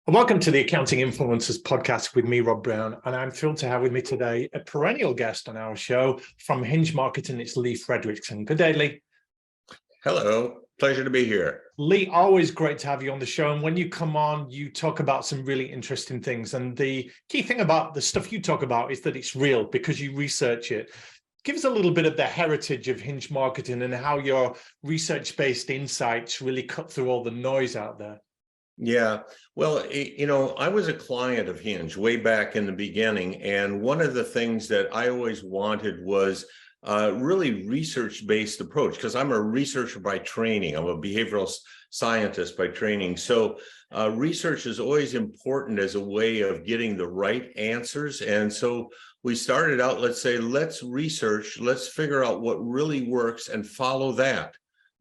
Welcome to the Accounting Influencers podcast with me, Rob Brown, and I'm thrilled to have with me today a perennial guest on our show from Hinge Marketing. It's Lee Frederiksen. Good day, Lee. Hello, pleasure to be here. Lee, always great to have you on the show. And when you come on, you talk about some really interesting things. And the key thing about the stuff you talk about is that it's real because you research it. Give us a little bit of the heritage of Hinge Marketing and how your research-based insights really cut through all the noise out there. Yeah, well, I was a client of Hinge way back in the beginning. And one of the things that I always wanted was really research-based approach, because I'm a researcher by training. I'm a behavioral scientist by training. So research is always important as a way of getting the right answers. And so we started out, let's research, let's figure out what really works and follow that.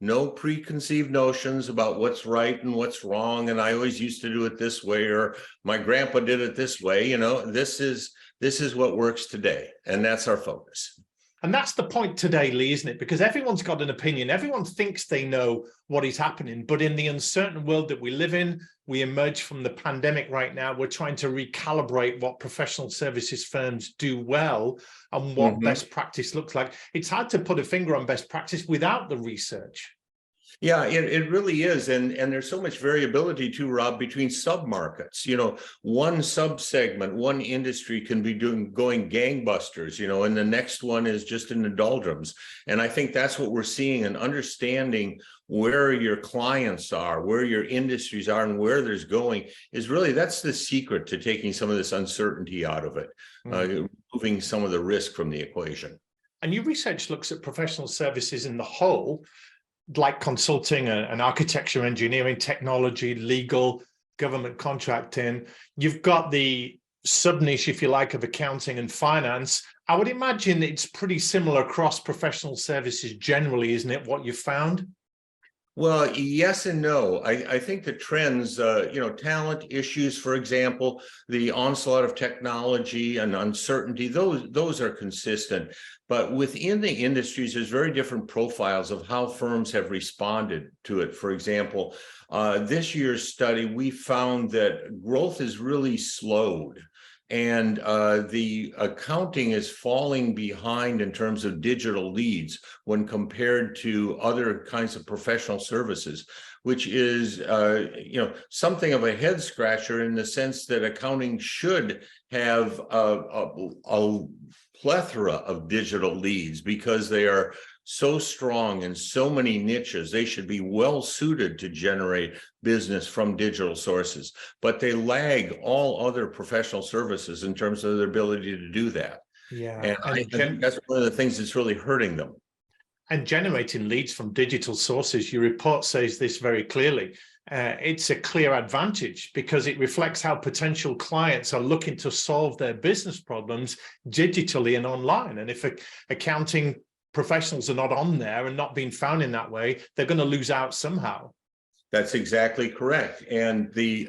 No preconceived notions about what's right and what's wrong. And I always used to do it this way, or my grandpa did it this way. This is what works today. And that's our focus. And that's the point today, Lee, isn't it? Because everyone's got an opinion. Everyone thinks they know what is happening. But in the uncertain world that we live in, we emerge from the pandemic right now. We're trying to recalibrate what professional services firms do well and what best practice looks like. It's hard to put a finger on best practice without the research. Yeah, it really is. And there's so much variability too, Rob, between submarkets. One subsegment, one industry can be going gangbusters, and the next one is just in the doldrums. And I think that's what we're seeing, and understanding where your clients are, where your industries are, and where there's going is really, that's the secret to taking some of this uncertainty out of it, removing some of the risk from the equation. And your research looks at professional services in the whole, like consulting and architecture, engineering, technology, legal, government contracting. You've got the sub-niche, if you like, of accounting and finance. I would imagine it's pretty similar across professional services generally, isn't it, what you've found? Well, yes and no. I think the trends, talent issues, for example, the onslaught of technology and uncertainty, those are consistent. But within the industries, there's very different profiles of how firms have responded to it. For example, this year's study, we found that growth is really slowed. And the accounting is falling behind in terms of digital leads when compared to other kinds of professional services, which is, something of a head scratcher in the sense that accounting should have a plethora of digital leads because they are so strong in so many niches. They should be well suited to generate business from digital sources, but they lag all other professional services in terms of their ability to do that. Yeah, and I think that's one of the things that's really hurting them. And generating leads from digital sources, your report says this very clearly. It's a clear advantage because it reflects how potential clients are looking to solve their business problems digitally and online. And if accounting professionals are not on there and not being found in that way, they're going to lose out somehow. That's exactly correct. And the,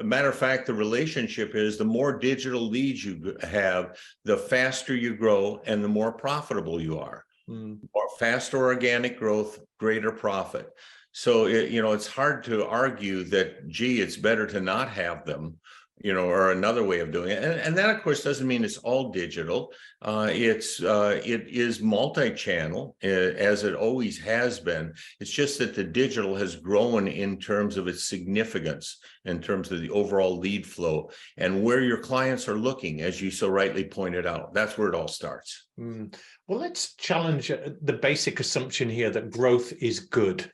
matter of fact, the relationship is the more digital leads you have, the faster you grow and the more profitable you are. More faster organic growth, greater profit. So, it's hard to argue that, gee, it's better to not have them, or another way of doing it. And that, of course, doesn't mean it's all digital. It is multi-channel, as it always has been. It's just that the digital has grown in terms of its significance, in terms of the overall lead flow and where your clients are looking, as you so rightly pointed out. That's where it all starts. Well, let's challenge the basic assumption here that growth is good.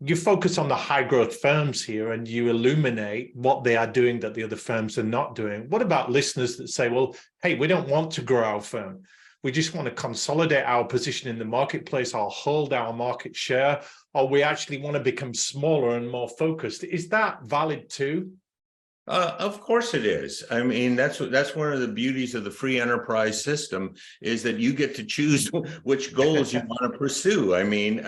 You focus on the high growth firms here and you illuminate what they are doing that the other firms are not doing. What about listeners that say, well, hey, we don't want to grow our firm. We just want to consolidate our position in the marketplace or hold our market share, or we actually want to become smaller and more focused. Is that valid too? Of course it is. I mean, that's one of the beauties of the free enterprise system is that you get to choose which goals you want to pursue. I mean,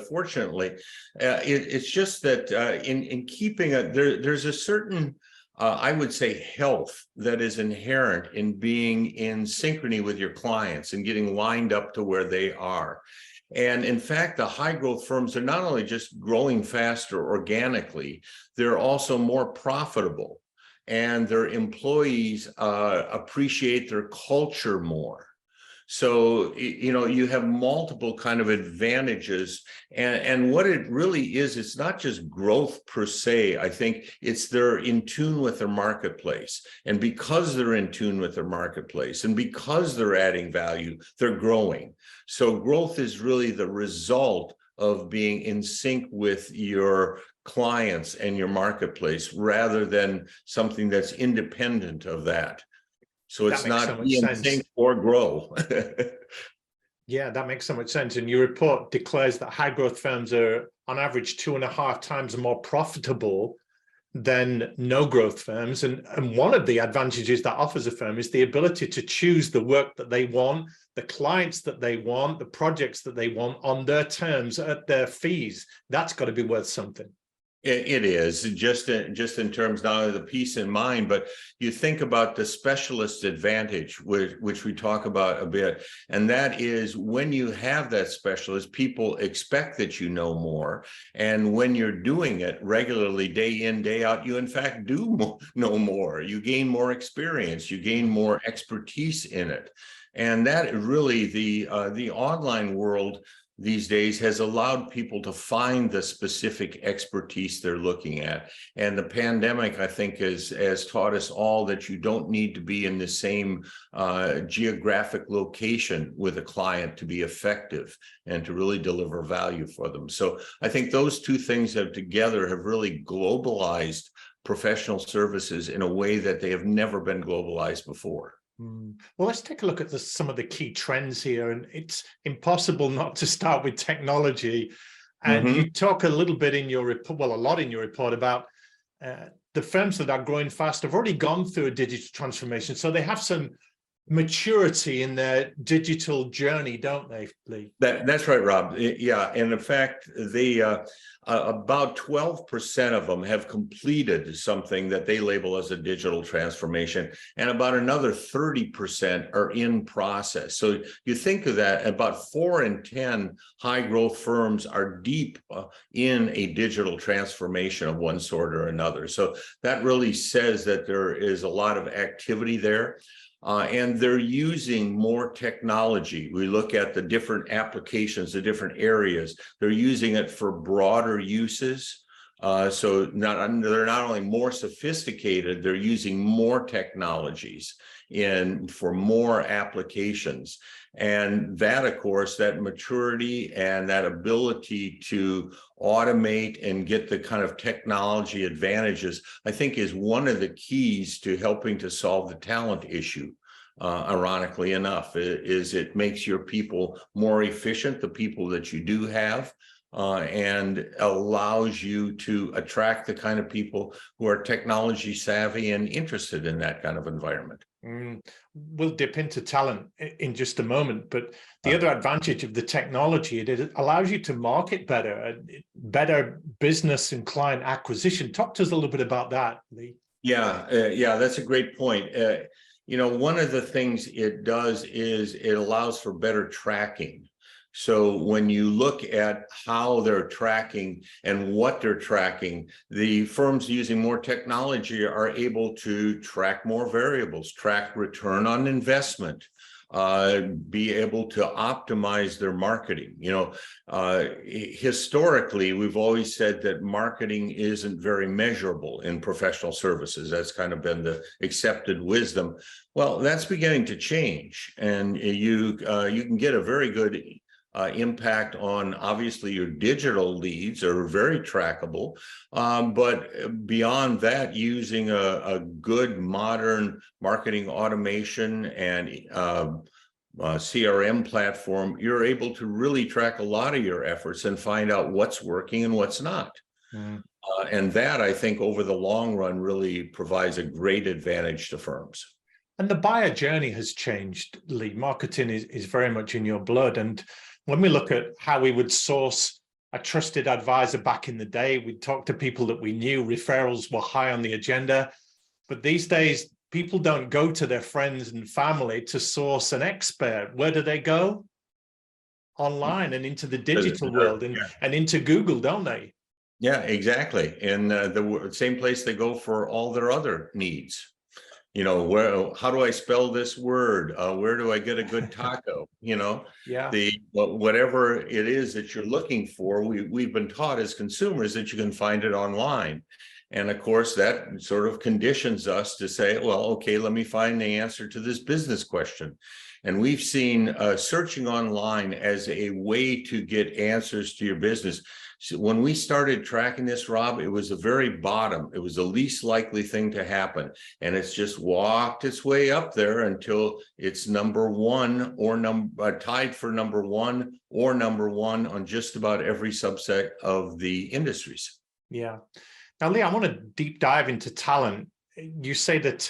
fortunately, it's just that in keeping there's a certain, I would say, health that is inherent in being in synchrony with your clients and getting lined up to where they are. And in fact, the high growth firms are not only just growing faster organically, they're also more profitable, and their employees appreciate their culture more. So, you have multiple kind of advantages. And what it really is, it's not just growth per se. I think it's they're in tune with their marketplace. And because they're in tune with their marketplace and because they're adding value, they're growing. So growth is really the result of being in sync with your clients and your marketplace rather than something that's independent of that. So it's not be in sync or grow. Yeah, that makes so much sense. And your report declares that high growth firms are on average 2.5 times more profitable than no growth firms. And one of the advantages that offers a firm is the ability to choose the work that they want, the clients that they want, the projects that they want on their terms at their fees. That's got to be worth something. It is just in terms not only the peace in mind, but you think about the specialist advantage, which we talk about a bit, and that is when you have that specialist, people expect that you know more, and when you're doing it regularly, day in, day out, you in fact do know more. You gain more experience, you gain more expertise in it, and that really the online world these days has allowed people to find the specific expertise they're looking at. And the pandemic, I think, has taught us all that you don't need to be in the same geographic location with a client to be effective and to really deliver value for them. So I think those two things together have really globalized professional services in a way that they have never been globalized before. Well, let's take a look at some of the key trends here. And it's impossible not to start with technology. And you talk a little bit in your report, well, a lot in your report about the firms that are growing fast have already gone through a digital transformation. So they have some maturity in their digital journey, don't they, Lee? That's right, Rob. Yeah, and in fact, about 12% of them have completed something that they label as a digital transformation, and about another 30% are in process. So you think of that, about 4 in 10 high growth firms are deep in a digital transformation of one sort or another. So that really says that there is a lot of activity there. And they're using more technology. We look at the different applications, the different areas. They're using it for broader uses. So they're not only more sophisticated, they're using more technologies for more applications. And that, of course, that maturity and that ability to automate and get the kind of technology advantages, I think, is one of the keys to helping to solve the talent issue. Ironically enough, is it makes your people more efficient, the people that you do have, and allows you to attract the kind of people who are technology savvy and interested in that kind of environment. We'll dip into talent in just a moment, but the other advantage of the technology, it allows you to market better business and client acquisition. Talk to us a little bit about that, Lee. Yeah, that's a great point. One of the things it does is it allows for better tracking. So when you look at how they're tracking and what they're tracking, the firms using more technology are able to track more variables, track return on investment, be able to optimize their marketing. Historically, we've always said that marketing isn't very measurable in professional services. That's kind of been the accepted wisdom. Well, that's beginning to change, and you can get a very good impact on, obviously, your digital leads are very trackable, but beyond that, using a good modern marketing automation and CRM platform, you're able to really track a lot of your efforts and find out what's working and what's not. And that, I think, over the long run, really provides a great advantage to firms. And the buyer journey has changed, Lee. Marketing is very much in your blood. And when we look at how we would source a trusted advisor back in the day, we'd talk to people that we knew, referrals were high on the agenda. But these days, people don't go to their friends and family to source an expert. Where do they go? online and into the digital world and into Google, don't they? Yeah, exactly. And the same place they go for all their other needs. How do I spell this word? Where do I get a good taco? Yeah. Whatever it is that you're looking for, we've been taught as consumers that you can find it online. And of course, that sort of conditions us to say, well, okay, let me find the answer to this business question. And we've seen searching online as a way to get answers to your business. So when we started tracking this, Rob, it was the very bottom. It was the least likely thing to happen. And it's just walked its way up there until it's number one or tied for number one or number one on just about every subset of the industries. Yeah. Now, Lee, I want to deep dive into talent. You say that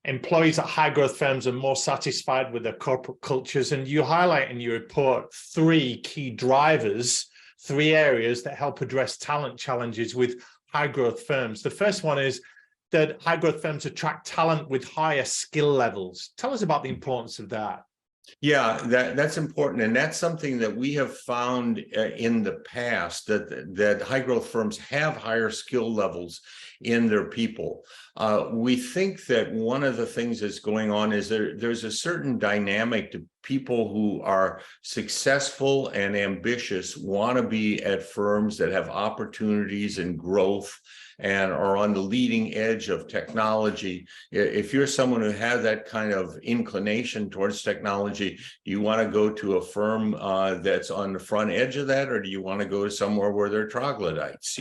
employees at high growth firms are more satisfied with their corporate cultures, and you highlight in your report 3 key drivers, 3 areas that help address talent challenges with high growth firms. The first one is that high growth firms attract talent with higher skill levels. Tell us about the importance of that. Yeah, that's important. And that's something that we have found in the past, that high growth firms have higher skill levels in their people. We think that one of the things that's going on is there's a certain dynamic to people who are successful and ambitious, want to be at firms that have opportunities and growth and are on the leading edge of technology. If you're someone who has that kind of inclination towards technology, you want to go to a firm that's on the front edge of that, or do you want to go to somewhere where they're troglodytes?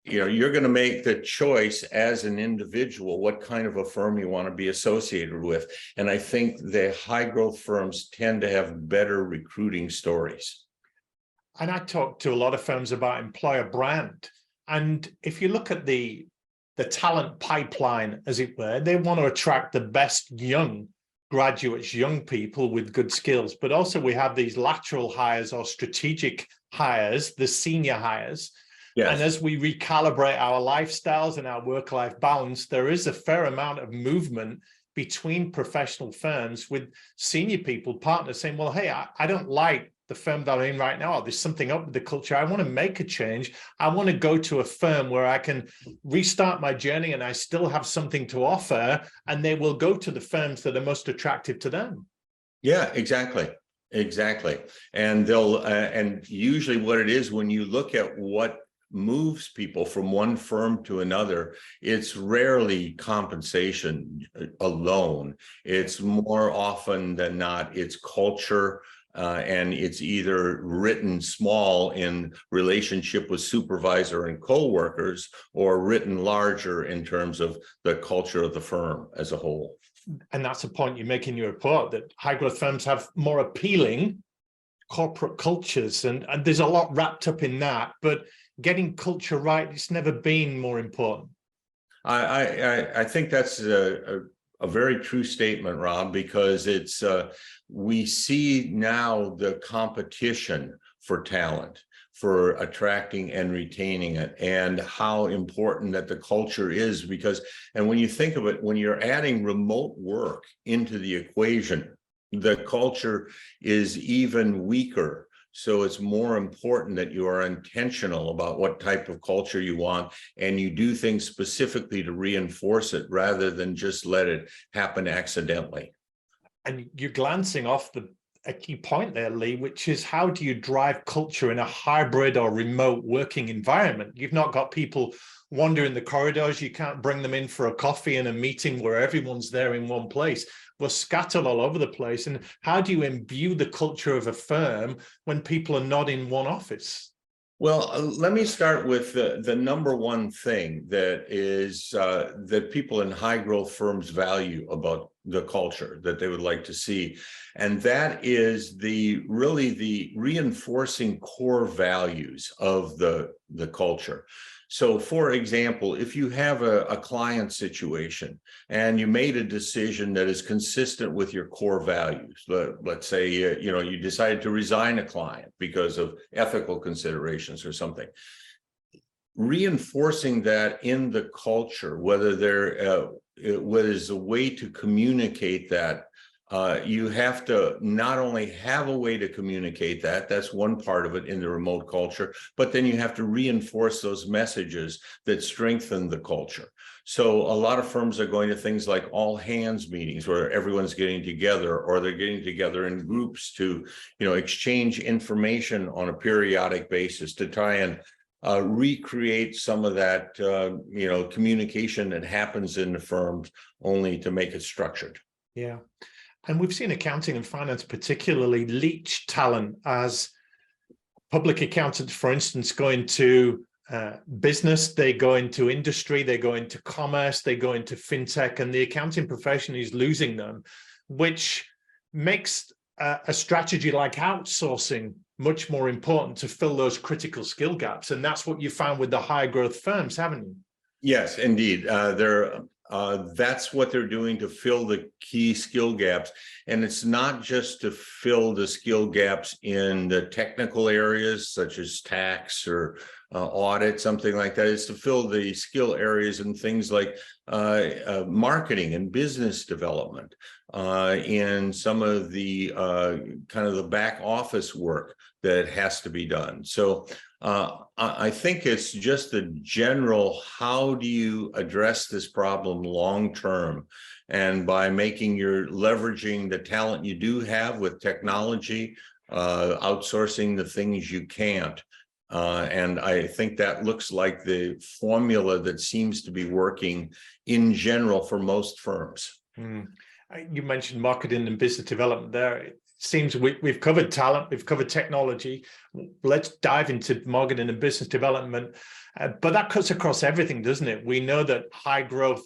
You're going to make the choice as an individual what kind of a firm you want to be associated with. And I think the high growth firms tend to have better recruiting stories. And I talk to a lot of firms about employer brand. And if you look at the talent pipeline, as it were, they want to attract the best young graduates, young people with good skills. But also we have these lateral hires or strategic hires, the senior hires. Yes. And as we recalibrate our lifestyles and our work-life balance, there is a fair amount of movement between professional firms with senior people, partners saying, well, hey, I don't like the firm that I'm in right now. There's something up with the culture. I want to make a change. I want to go to a firm where I can restart my journey and I still have something to offer. And they will go to the firms that are most attractive to them. Yeah, exactly. Exactly. And they'll, and usually what it is, when you look at what moves people from one firm to another, it's rarely compensation alone. It's more often than not, it's culture. And it's either written small in relationship with supervisor and co-workers, or written larger in terms of the culture of the firm as a whole. And that's a point you make in your report, that high growth firms have more appealing corporate cultures, and there's a lot wrapped up in that, but getting culture right, it's never been more important. I think that's a very true statement, Rob, because it's we see now the competition for talent, for attracting and retaining it, and how important that the culture is. Because, and when you think of it, when you're adding remote work into the equation, the culture is even weaker. So it's more important that you are intentional about what type of culture you want, and you do things specifically to reinforce it rather than just let it happen accidentally. And you're glancing off a key point there, Lee, which is, how do you drive culture in a hybrid or remote working environment? You've not got people wandering the corridors. You can't bring them in for a coffee and a meeting where everyone's there in one place. We're scattered all over the place. And how do you imbue the culture of a firm when people are not in one office? Well, let me start with the number one thing that is that people in high growth firms value about the culture that they would like to see. And that is really the reinforcing core values of the culture. So, for example, if you have a client situation and you made a decision that is consistent with your core values, let's say you decided to resign a client because of ethical considerations or something, reinforcing that in the culture, whether there is a way to communicate that You have to not only have a way to communicate that's one part of it in the remote culture, but then you have to reinforce those messages that strengthen the culture. So a lot of firms are going to things like all hands meetings where everyone's getting together, or they're getting together in groups to, exchange information on a periodic basis to try and recreate some of that, communication that happens in the firms, only to make it structured. Yeah. And we've seen accounting and finance particularly leech talent, as public accountants, for instance, go into business, they go into industry, they go into commerce, they go into fintech, and the accounting profession is losing them, which makes a strategy like outsourcing much more important to fill those critical skill gaps. And that's what you found with the high growth firms, haven't you? Yes, indeed. That's what they're doing to fill the key skill gaps. And it's not just to fill the skill gaps in the technical areas, such as tax or audit, something like that. It's to fill the skill areas in things like marketing and business development, in some of the kind of the back office work that has to be done. So I think it's just the general, how do you address this problem long term? And by leveraging the talent you do have with technology, outsourcing the things you can't. And I think that looks like the formula that seems to be working in general for most firms. You mentioned marketing and business development there. It seems we've covered talent, we've covered technology. Let's dive into marketing and business development. But that cuts across everything, doesn't it? We know that high growth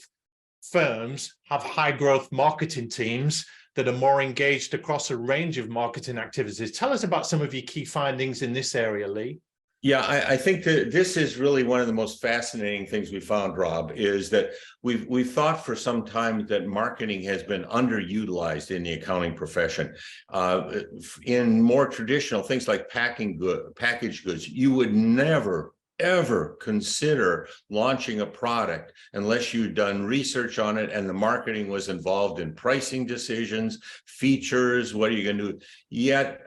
firms have high growth marketing teams that are more engaged across a range of marketing activities. Tell us about some of your key findings in this area, Lee. Yeah, I think that this is really one of the most fascinating things we found, Rob, is that we've thought for some time that marketing has been underutilized in the accounting profession. In more traditional things like packaged goods, you would never ever consider launching a product unless you'd done research on it and the marketing was involved in pricing decisions, features, what are you going to do? Yet,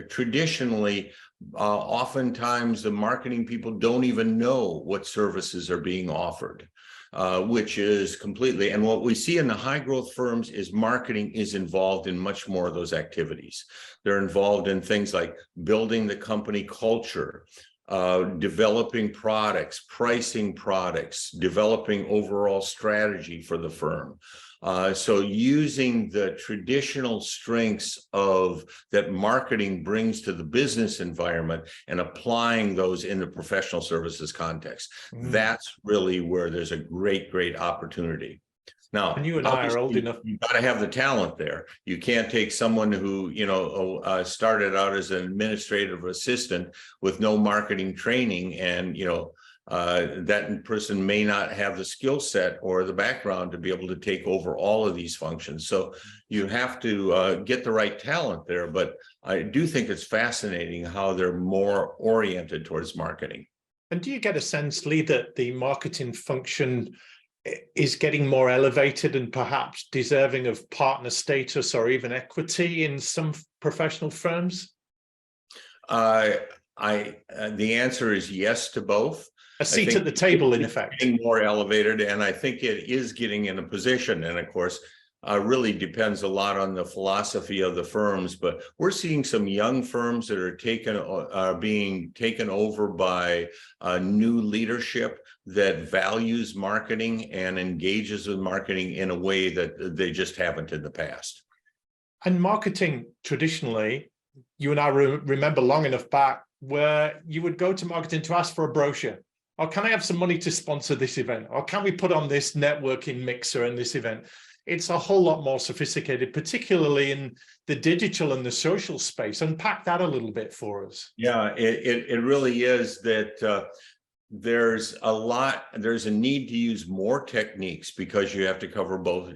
traditionally, oftentimes the marketing people don't even know what services are being offered, which is completely, and what we see in the high growth firms is marketing is involved in much more of those activities. They're involved in things like building the company culture, developing products, pricing products, developing overall strategy for the firm. So using the traditional strengths of that marketing brings to the business environment and applying those in the professional services context. That's really where there's a great opportunity. Now, and you and I are old enough. You got to have the talent there. You can't take someone who, started out as an administrative assistant with no marketing training, and, that person may not have the skill set or the background to be able to take over all of these functions. So you have to get the right talent there. But I do think it's fascinating how they're more oriented towards marketing. And do you get a sense, Lee, that the marketing function is getting more elevated and perhaps deserving of partner status or even equity in some professional firms? The answer is yes to both. A seat at the table, in effect. Getting more elevated, and I think it is getting in a position. And of course, really depends a lot on the philosophy of the firms. But we're seeing some young firms that are being taken over by new leadership that values marketing and engages with marketing in a way that they just haven't in the past. And marketing, traditionally, you and I remember long enough back where you would go to marketing to ask for a brochure. Or can I have some money to sponsor this event? Or can we put on this networking mixer in this event? It's a whole lot more sophisticated, particularly in the digital and the social space. Unpack that a little bit for us. Yeah, it really is that there's a need to use more techniques because you have to cover both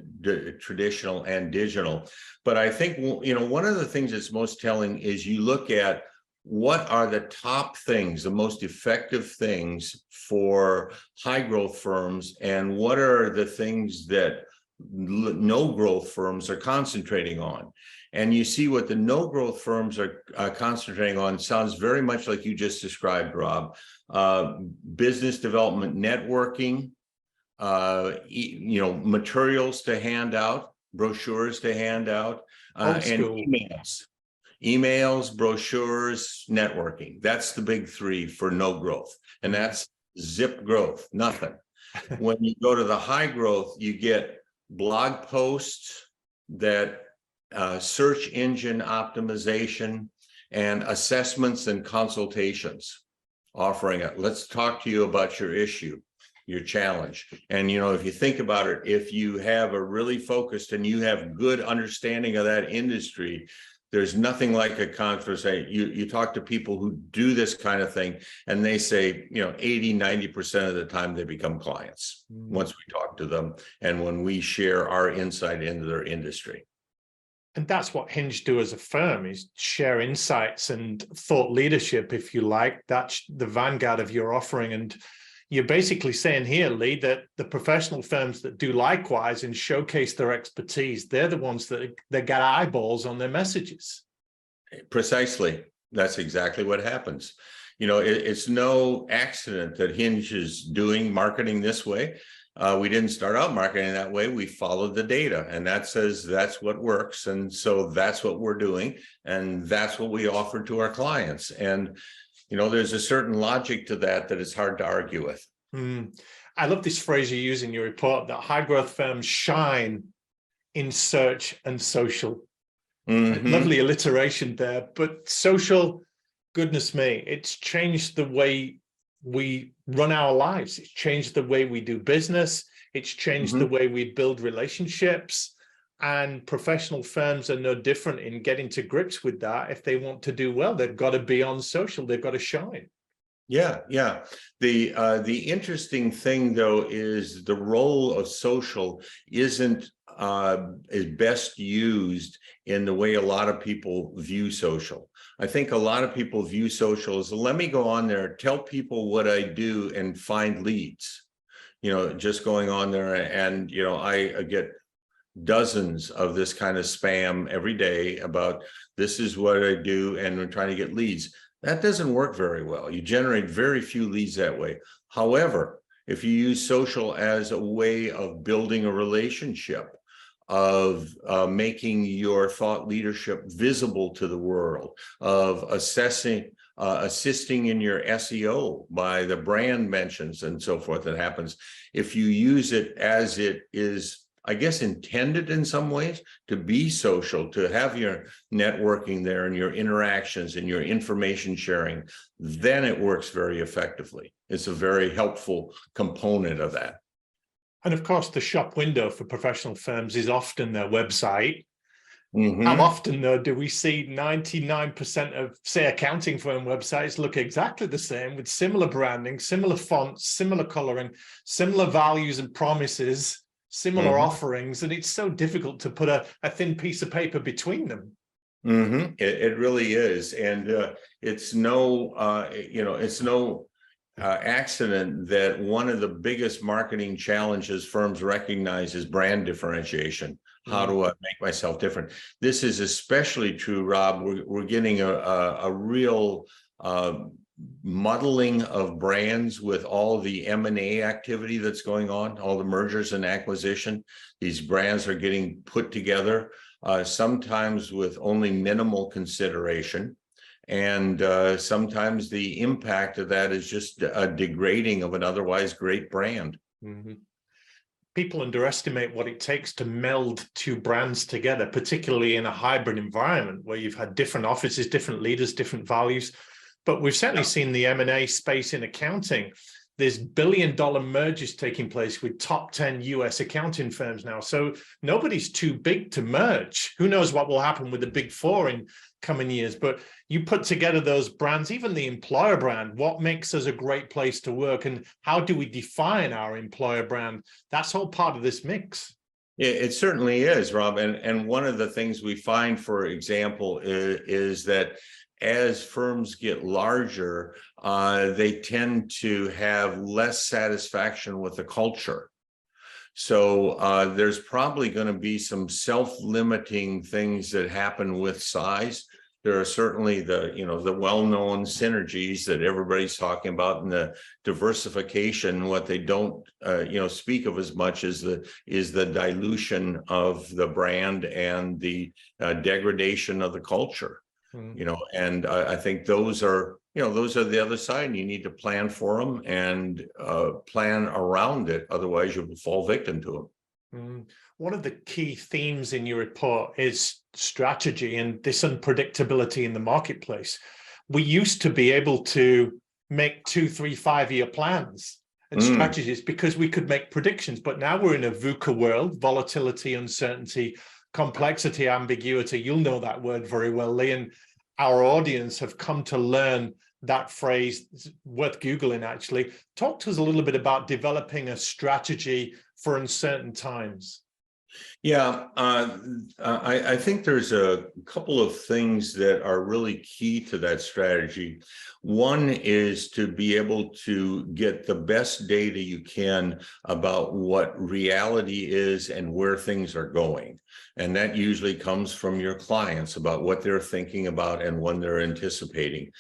traditional and digital. But I think, one of the things that's most telling is you look at what are the top things, the most effective things for high growth firms, and what are the things that no growth firms are concentrating on. And you see what the no growth firms are concentrating on sounds very much like you just described, Rob. Business development networking, materials to hand out, brochures to hand out, and emails, brochures, networking. That's the big three for no growth. And that's zip growth, nothing. When you go to the high growth, you get blog posts that search engine optimization and assessments and consultations offering it. Let's talk to you about your issue, your challenge. And, if you think about it, if you have a really focused and you have good understanding of that industry, there's nothing like a conversation. You talk to people who do this kind of thing, and they say, 80-90% of the time they become clients once we talk to them and when we share our insight into their industry. And that's what Hinge do as a firm, is share insights and thought leadership, if you like. That's the vanguard of your offering. And you're basically saying here, Lee, that the professional firms that do likewise and showcase their expertise, they're the ones that get eyeballs on their messages. Precisely. That's exactly what happens. It's no accident that Hinge is doing marketing this way. We didn't start out marketing that way. We followed the data, and that says that's what works. And so that's what we're doing. And that's what we offer to our clients. And there's a certain logic to that it's hard to argue with. I love this phrase you use in your report, that high growth firms shine in search and social. Lovely alliteration there, but social, goodness me, it's changed the way we run our lives. It's changed the way we do business. It's changed the way we build relationships. And professional firms are no different in getting to grips with that. If they want to do well, they've got to be on social. They've got to shine. Yeah. The interesting thing, though, is the role of social is best used in the way a lot of people view social. I think a lot of people view social as, let me go on there, tell people what I do and find leads. Just going on there, and I get dozens of this kind of spam every day about this is what I do and we're trying to get leads. That doesn't work very well. You generate very few leads that way. However, if you use social as a way of building a relationship, of making your thought leadership visible to the world, of assisting in your SEO by the brand mentions and so forth that happens, if you use it as it is, I guess, intended in some ways to be social, to have your networking there and your interactions and your information sharing, then it works very effectively. It's a very helpful component of that. And of course, the shop window for professional firms is often their website. How often, though, do we see 99% of, say, accounting firm websites look exactly the same, with similar branding, similar fonts, similar coloring, similar values and promises, similar offerings, and it's so difficult to put a thin piece of paper between them. It really is, and it's no accident that one of the biggest marketing challenges firms recognize is brand differentiation. How do I make myself different? This is especially true, Rob. We're getting a real muddling of brands with all the M&A activity that's going on, all the mergers and acquisition. These brands are getting put together, sometimes with only minimal consideration. And sometimes the impact of that is just a degrading of an otherwise great brand. People underestimate what it takes to meld two brands together, particularly in a hybrid environment where you've had different offices, different leaders, different values. But we've certainly seen the M&A space in accounting. There's billion-dollar mergers taking place with top 10 US accounting firms now. So nobody's too big to merge. Who knows what will happen with the big four in coming years? But you put together those brands, even the employer brand, what makes us a great place to work, and how do we define our employer brand? That's all part of this mix. It certainly is, Rob. And one of the things we find, for example, is that as firms get larger, they tend to have less satisfaction with the culture. So there's probably going to be some self-limiting things that happen with size. There are certainly the well-known synergies that everybody's talking about, and the diversification. What they don't speak of as much is the dilution of the brand and the degradation of the culture. And I think those are the other side, and you need to plan for them and plan around it. Otherwise, you'll fall victim to them. One of the key themes in your report is strategy and this unpredictability in the marketplace. We used to be able to make 2, 3, 5-year plans and strategies because we could make predictions, but now we're in a VUCA world: volatility, uncertainty, complexity, ambiguity. You'll know that word very well, Lee, and our audience have come to learn that phrase. It's worth Googling, actually. Talk to us a little bit about developing a strategy for uncertain times. Yeah, I think there's a couple of things that are really key to that strategy. One is to be able to get the best data you can about what reality is and where things are going. And that usually comes from your clients, about what they're thinking about and when they're anticipating.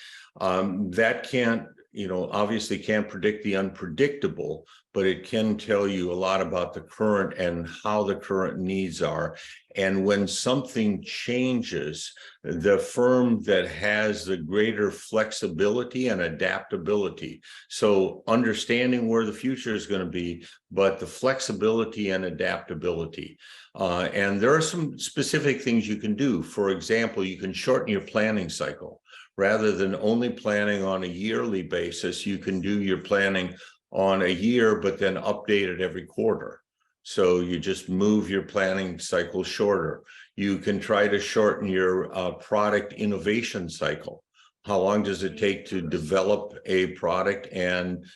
That can't, obviously can't predict the unpredictable, but it can tell you a lot about the current and how the current needs are. And when something changes, the firm that has the greater flexibility and adaptability, so understanding where the future is going to be, but the flexibility and adaptability. And there are some specific things you can do. For example, you can shorten your planning cycle. Rather than only planning on a yearly basis, you can do your planning on a year, but then update it every quarter. So you just move your planning cycle shorter. You can try to shorten your product innovation cycle. How long does it take to develop a product and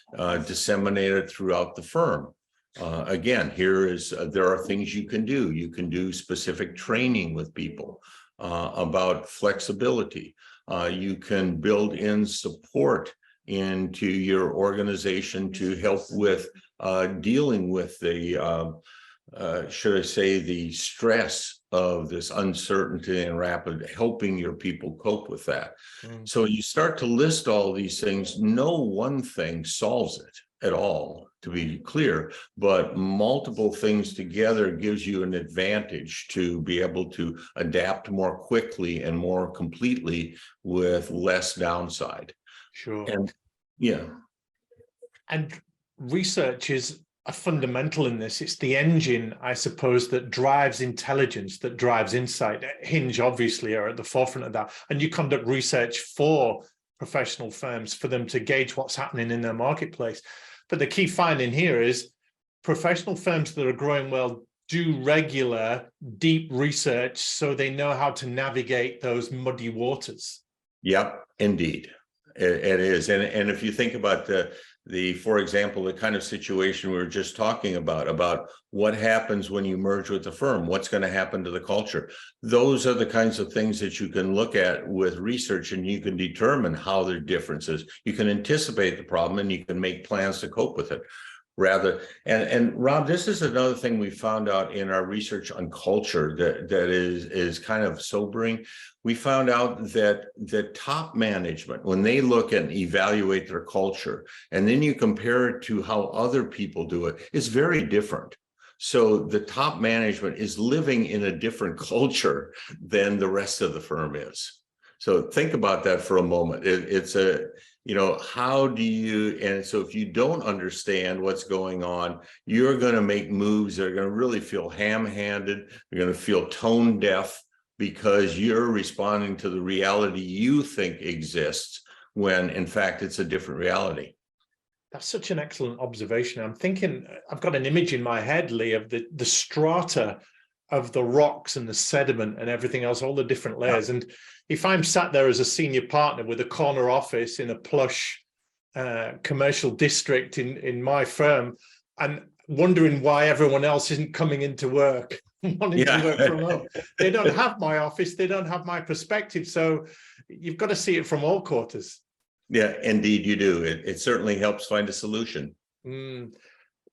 disseminate it throughout the firm? Again, there are things you can do. You can do specific training with people about flexibility. You can build in support into your organization to help with dealing with the, should I say, the stress of this uncertainty and rapid, helping your people cope with that. So you start to list all these things. No one thing solves it at all, to be clear, but multiple things together gives you an advantage to be able to adapt more quickly and more completely with less downside. Sure. And yeah. And research is a fundamental in this. It's the engine, I suppose, that drives intelligence, that drives insight. Hinge obviously are at the forefront of that. And you conduct research for professional firms for them to gauge what's happening in their marketplace. But the key finding here is professional firms that are growing well do regular, deep research so they know how to navigate those muddy waters. Yep, indeed. It is. And if you think about for example, the kind of situation we were just talking about what happens when you merge with a firm, what's going to happen to the culture. Those are the kinds of things that you can look at with research, and you can determine how there are differences. You can anticipate the problem and you can make plans to cope with it. And Rob, this is another thing we found out in our research on culture that is kind of sobering. We found out that the top management, when they look and evaluate their culture, and then you compare it to how other people do it, it's very different. So the top management is living in a different culture than the rest of the firm is. So think about that for a moment. How do you, and so if you don't understand what's going on, you're going to make moves that are going to really feel ham-handed. You're going to feel tone deaf because you're responding to the reality you think exists when in fact it's a different reality. That's such an excellent observation. I'm thinking, I've got an image in my head, Lee, of the strata of the rocks and the sediment and everything else, all the different layers. Yeah. And if I'm sat there as a senior partner with a corner office in a plush commercial district in my firm and wondering why everyone else isn't coming into work, wanting to work from home, they don't have my office, they don't have my perspective. So you've got to see it from all quarters. Yeah, indeed you do. It certainly helps find a solution.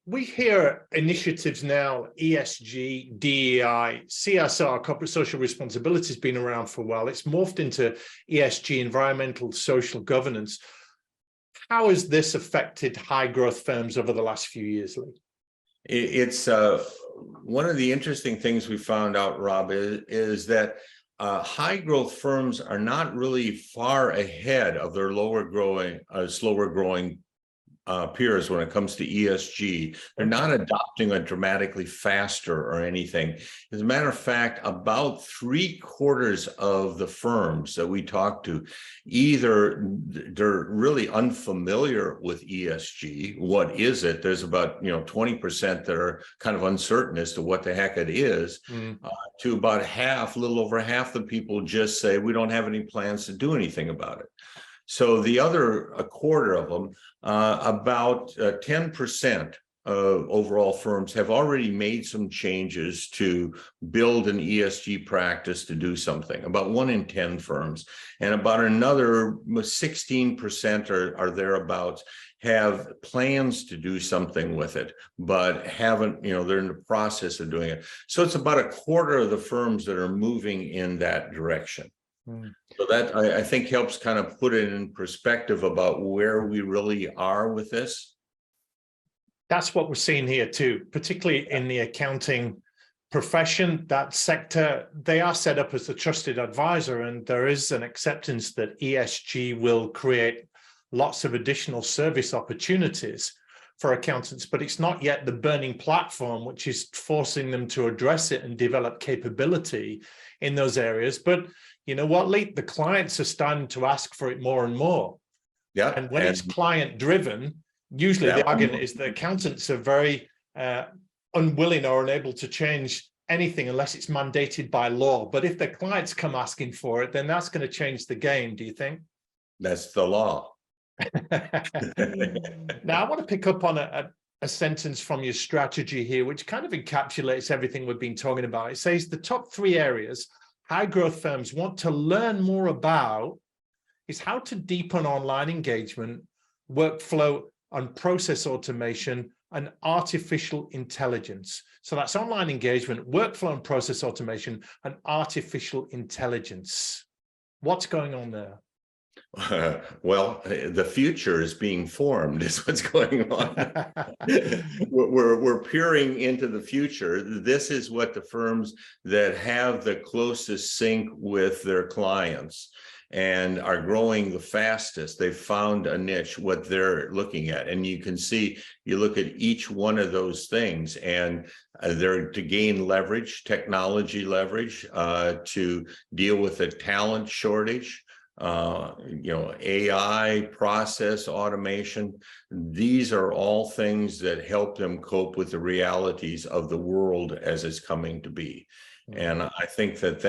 We hear initiatives now, ESG, DEI, CSR, corporate social responsibility has been around for a while. It's morphed into ESG, environmental, social governance. How has this affected high growth firms over the last few years, Lee? It's one of the interesting things we found out, Rob, is that high growth firms are not really far ahead of their slower growing peers when it comes to ESG. They're not adopting it dramatically faster or anything. As a matter of fact, about 3/4 of the firms that we talk to, either they're really unfamiliar with ESG. What is it? There's about 20% that are kind of uncertain as to what the heck it is. To about half, a little over half the people just say, we don't have any plans to do anything about it. So the other 1/4 of them, about 10% of overall firms have already made some changes to build an ESG practice to do something, about 1 in 10 firms. And about another 16% or thereabouts have plans to do something with it, but haven't, they're in the process of doing it. So it's about 1/4 of the firms that are moving in that direction. So that I think helps kind of put it in perspective about where we really are with this. That's what we're seeing here too, particularly in the accounting profession, that sector. They are set up as the trusted advisor, and there is an acceptance that ESG will create lots of additional service opportunities for accountants, but it's not yet the burning platform, which is forcing them to address it and develop capability in those areas. But you know what, Lee? The clients are starting to ask for it more and more. Yeah. And when it's client driven, usually the argument is the accountants are very unwilling or unable to change anything unless it's mandated by law. But if the clients come asking for it, then that's going to change the game, do you think? That's the law. Now, I want to pick up on a sentence from your strategy here, which kind of encapsulates everything we've been talking about. It says the top 3 areas high growth firms want to learn more about is how to deepen online engagement, workflow and process automation, and artificial intelligence. So that's online engagement, workflow and process automation, and artificial intelligence. What's going on there? Well, the future is being formed is what's going on. We're peering into the future. This is what the firms that have the closest sync with their clients and are growing the fastest, they've found a niche, what they're looking at. And you can see, you look at each one of those things and they're to gain leverage, technology leverage, to deal with the talent shortage, AI, process automation. These are all things that help them cope with the realities of the world as it's coming to be. And I think that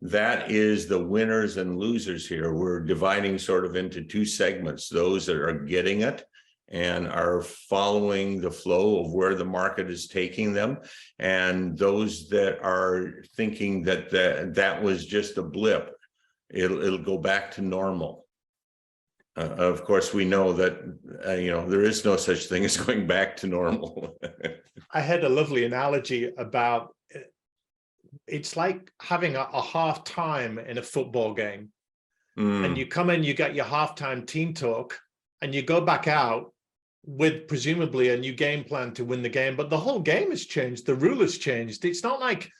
that is the winners and losers here. We're dividing sort of into 2 segments, those that are getting it and are following the flow of where the market is taking them, and those that are thinking that that was just a blip. It'll go back to normal. Of course, we know that there is no such thing as going back to normal. I had a lovely analogy about it's like having a half time in a football game, and you come in, you get your halftime team talk, and you go back out with presumably a new game plan to win the game. But the whole game has changed. The rule has changed. It's not like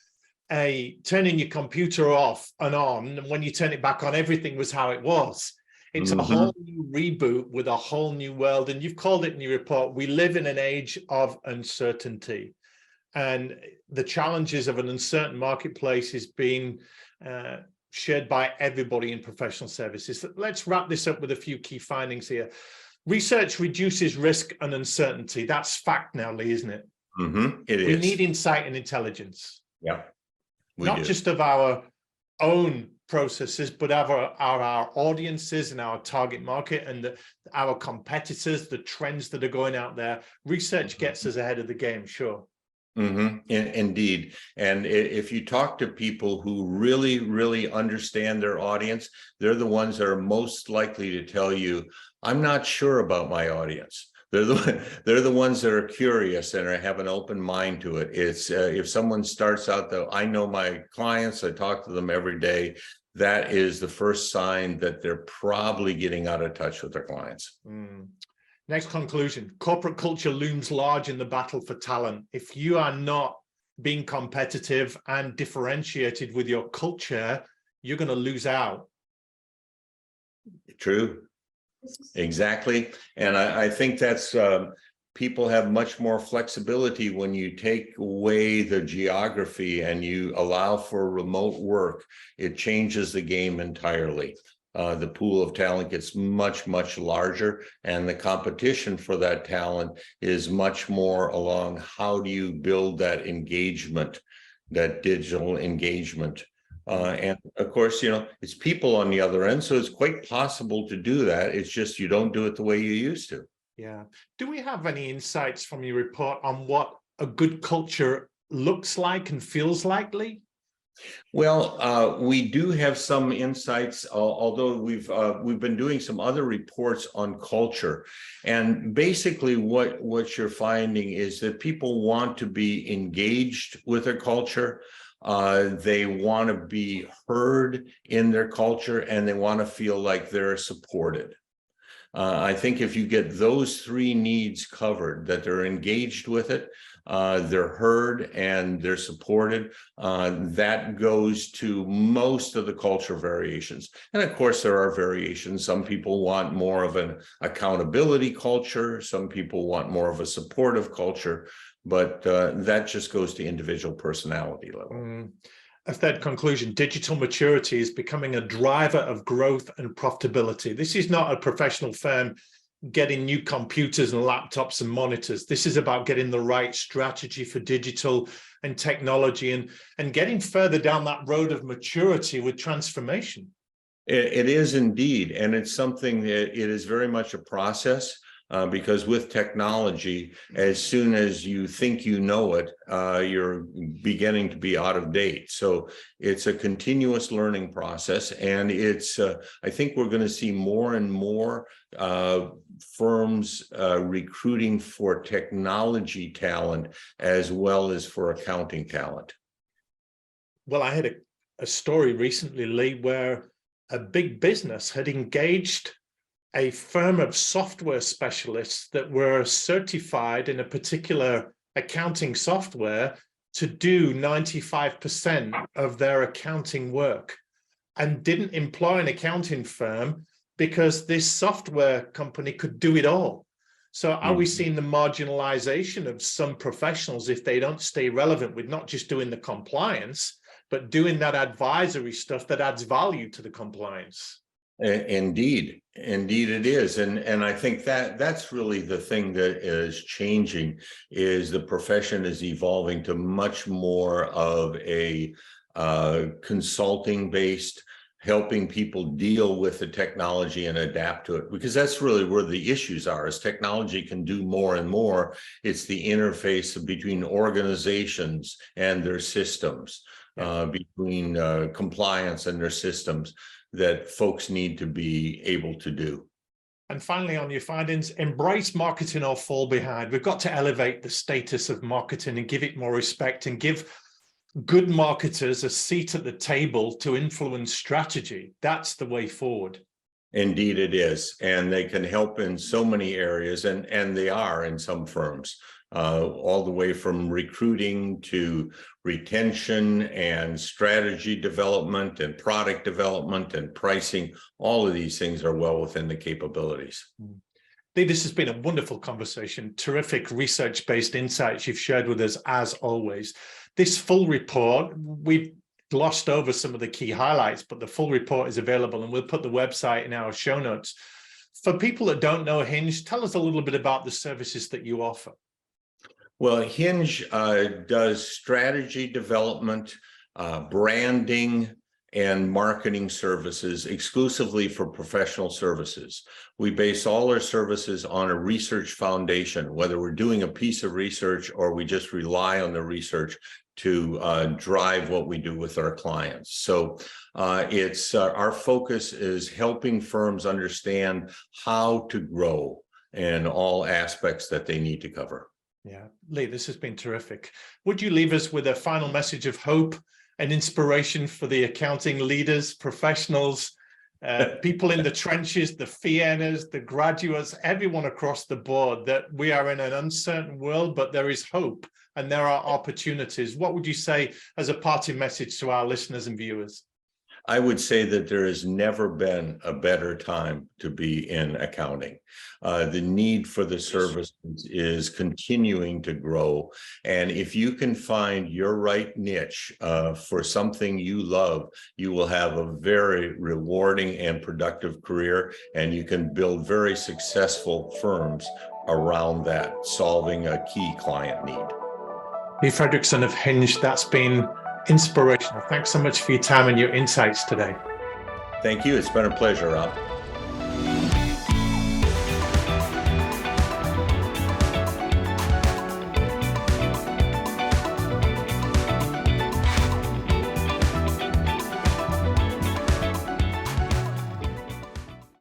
turning your computer off and on, and when you turn it back on, everything was how it was. It's a whole new reboot with a whole new world. And you've called it in your report, we live in an age of uncertainty. And the challenges of an uncertain marketplace is being shared by everybody in professional services. Let's wrap this up with a few key findings here. Research reduces risk and uncertainty. That's fact now, Lee, isn't it? It is. We need insight and intelligence. Yeah. Not just of our own processes, but of our audiences and our target market and our competitors, the trends that are going out there. Research gets us ahead of the game, sure. Indeed. And if you talk to people who really, really understand their audience, they're the ones that are most likely to tell you, I'm not sure about my audience. They're the ones that are curious and have an open mind to it. It's if someone starts out though, I know my clients, I talk to them every day. That is the first sign that they're probably getting out of touch with their clients. Next conclusion: corporate culture looms large in the battle for talent. If you are not being competitive and differentiated with your culture, you're going to lose out. True. Exactly. And I think that's people have much more flexibility when you take away the geography and you allow for remote work. It changes the game entirely. The pool of talent gets much, much larger, and the competition for that talent is much more along how do you build that engagement, that digital engagement. And of course, it's people on the other end, so it's quite possible to do that. It's just you don't do it the way you used to. Yeah. Do we have any insights from your report on what a good culture looks like and feels like, Lee? Well, we do have some insights, although we've been doing some other reports on culture. And basically what you're finding is that people want to be engaged with their culture. They want to be heard in their culture, and they want to feel like they're supported. I think if you get those three needs covered, that they're engaged with it, they're heard, and they're supported, that goes to most of the culture variations. And of course, there are variations. Some people want more of an accountability culture. Some people want more of a supportive culture. But that just goes to individual personality level. A third conclusion: digital maturity is becoming a driver of growth and profitability. This is not a professional firm getting new computers and laptops and monitors. This is about getting the right strategy for digital and technology and getting further down that road of maturity with transformation. It is indeed. And it's something that it is very much a process. Because with technology, as soon as you think you know it, you're beginning to be out of date. So it's a continuous learning process. And it's, I think we're going to see more and more firms recruiting for technology talent as well as for accounting talent. Well, I had a story recently, Lee, where a big business had engaged a firm of software specialists that were certified in a particular accounting software to do 95% of their accounting work, and didn't employ an accounting firm because this software company could do it all. So are we seeing the marginalization of some professionals if they don't stay relevant with not just doing the compliance, but doing that advisory stuff that adds value to the compliance? Indeed it is. And I think that's really the thing that is changing, is the profession is evolving to much more of a consulting based, helping people deal with the technology and adapt to it, because that's really where the issues are. As technology can do more and more, it's the interface between organizations and their systems, between compliance and their systems, that folks need to be able to do. And finally, on your findings: embrace marketing or fall behind. We've got to elevate the status of marketing and give it more respect, and give good marketers a seat at the table to influence strategy. That's the way forward. Indeed it is. And they can help in so many areas, and they are in some firms, all the way from recruiting to retention and strategy development and product development and pricing. All of these things are well within the capabilities. Lee, this has been a wonderful conversation. Terrific research-based insights you've shared with us, as always. This full report, we've glossed over some of the key highlights, but the full report is available, and we'll put the website in our show notes. For people that don't know Hinge, tell us a little bit about the services that you offer. Well, Hinge does strategy development, branding, and marketing services exclusively for professional services. We base all our services on a research foundation, whether we're doing a piece of research or we just rely on the research to drive what we do with our clients. So it's our focus is helping firms understand how to grow in all aspects that they need to cover. Yeah, Lee, this has been terrific. Would you leave us with a final message of hope and inspiration for the accounting leaders, professionals, people in the trenches, the fee earners, the graduates, everyone across the board, that we are in an uncertain world, but there is hope and there are opportunities? What would you say as a parting message to our listeners and viewers? I would say that there has never been a better time to be in accounting. The need for the services is continuing to grow. And if you can find your right niche for something you love, you will have a very rewarding and productive career, and you can build very successful firms around that, solving a key client need. Lee Frederiksen of Hinge, that's been inspirational. Thanks so much for your time and your insights today. Thank you. It's been a pleasure, Rob.